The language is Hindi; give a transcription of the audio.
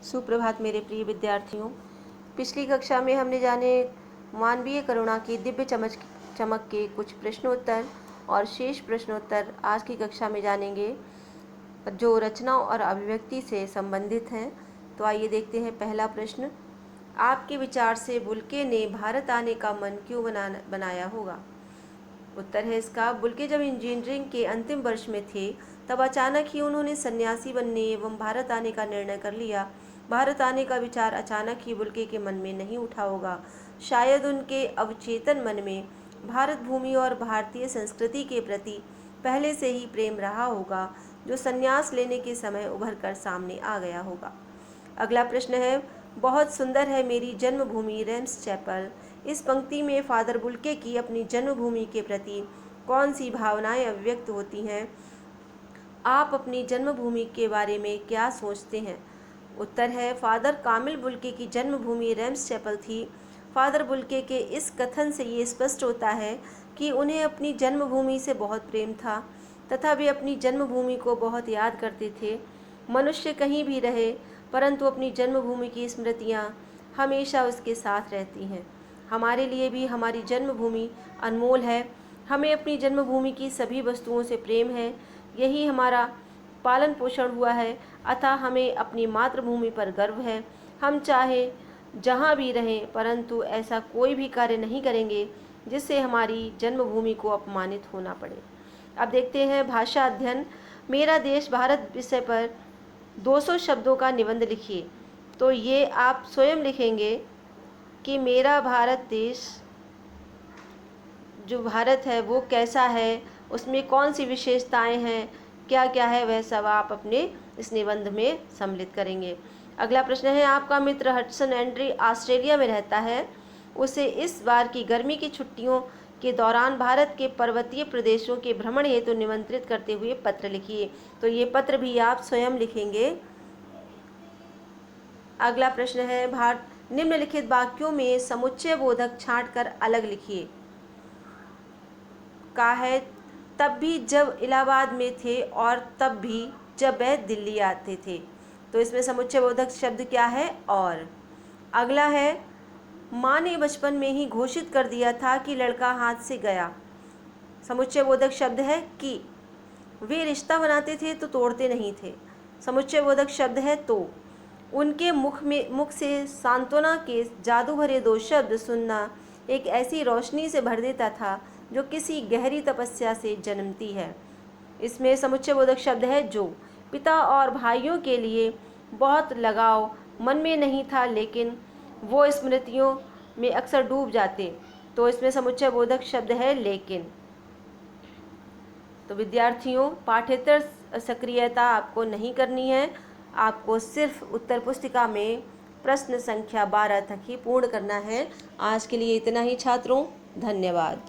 सुप्रभात मेरे प्रिय विद्यार्थियों। पिछली कक्षा में हमने जाने मानवीय करुणा की दिव्य चमक के कुछ प्रश्नोत्तर और शेष प्रश्नोत्तर आज की कक्षा में जानेंगे, जो रचना और अभिव्यक्ति से संबंधित हैं। तो आइए देखते हैं पहला प्रश्न। आपके विचार से बुल्के ने भारत आने का मन क्यों बनाया होगा? उत्तर है इसका, बुल्के जब इंजीनियरिंग के अंतिम वर्ष में थे तब अचानक ही उन्होंने सन्यासी बनने एवं भारत आने का निर्णय कर लिया। भारत आने का विचार अचानक ही बुल्के के मन में नहीं उठा होगा। शायद उनके अवचेतन मन में भारत भूमि और भारतीय संस्कृति के प्रति पहले से ही प्रेम रहा होगा, जो संन्यास लेने के समय उभर कर सामने आ गया होगा। अगला प्रश्न है, बहुत सुंदर है मेरी जन्मभूमि रेम्स चैपल। इस पंक्ति में फादर बुल्के की अपनी जन्मभूमि के प्रति कौन सी भावनाएं अभिव्यक्त होती हैं? आप अपनी जन्मभूमि के बारे में क्या सोचते हैं? उत्तर है, फादर कामिल बुल्के की जन्मभूमि रेम्स चैपल थी। फादर बुल्के के इस कथन से ये स्पष्ट होता है कि उन्हें अपनी जन्मभूमि से बहुत प्रेम था तथा वे अपनी जन्मभूमि को बहुत याद करते थे। मनुष्य कहीं भी रहे, परंतु अपनी जन्मभूमि की स्मृतियाँ हमेशा उसके साथ रहती हैं। हमारे लिए भी हमारी जन्मभूमि अनमोल है। हमें अपनी जन्मभूमि की सभी वस्तुओं से प्रेम है। यही हमारा पालन पोषण हुआ है, अतः हमें अपनी मातृभूमि पर गर्व है। हम चाहे जहाँ भी रहें, परंतु ऐसा कोई भी कार्य नहीं करेंगे जिससे हमारी जन्मभूमि को अपमानित होना पड़े। अब देखते हैं भाषा अध्ययन। मेरा देश भारत विषय पर 200 शब्दों का निबंध लिखिए। तो ये आप स्वयं लिखेंगे कि मेरा भारत देश, जो भारत है वो कैसा है, उसमें कौन सी विशेषताएं हैं, क्या क्या है, वह सब आप अपने इस निबंध में सम्मिलित करेंगे। अगला प्रश्न है, आपका मित्र हडसन एंड्री ऑस्ट्रेलिया में रहता है। उसे इस बार की गर्मी की छुट्टियों के दौरान भारत के पर्वतीय प्रदेशों के भ्रमण हेतु निमंत्रित करते हुए पत्र लिखिए। तो ये पत्र भी आप स्वयं लिखेंगे। अगला प्रश्न है, निम्नलिखित वाक्यों में समुच्चय बोधक छांट कर अलग लिखिए। का है, तब भी जब इलाहाबाद में थे और तब भी जब वह दिल्ली आते थे। तो इसमें समुच्चय बोधक शब्द क्या है? और। अगला है, माँ ने बचपन में ही घोषित कर दिया था कि लड़का हाथ से गया। समुच्चय बोधक शब्द है कि। वे रिश्ता बनाते थे तो तोड़ते नहीं थे। समुच्चय बोधक शब्द है तो। उनके मुख से सांत्वना के जादू भरे 2 शब्द सुनना एक ऐसी रोशनी से भर देता था जो किसी गहरी तपस्या से जन्मती है। इसमें समुच्चय बोधक शब्द है जो। पिता और भाइयों के लिए बहुत लगाव मन में नहीं था, लेकिन वो स्मृतियों में अक्सर डूब जाते। तो इसमें समुच्चय बोधक शब्द है लेकिन। तो विद्यार्थियों, पाठ्येतर सक्रियता आपको नहीं करनी है, आपको सिर्फ उत्तर पुस्तिका में प्रश्न संख्या 12 तक ही पूर्ण करना है। आज के लिए इतना ही छात्रों, धन्यवाद।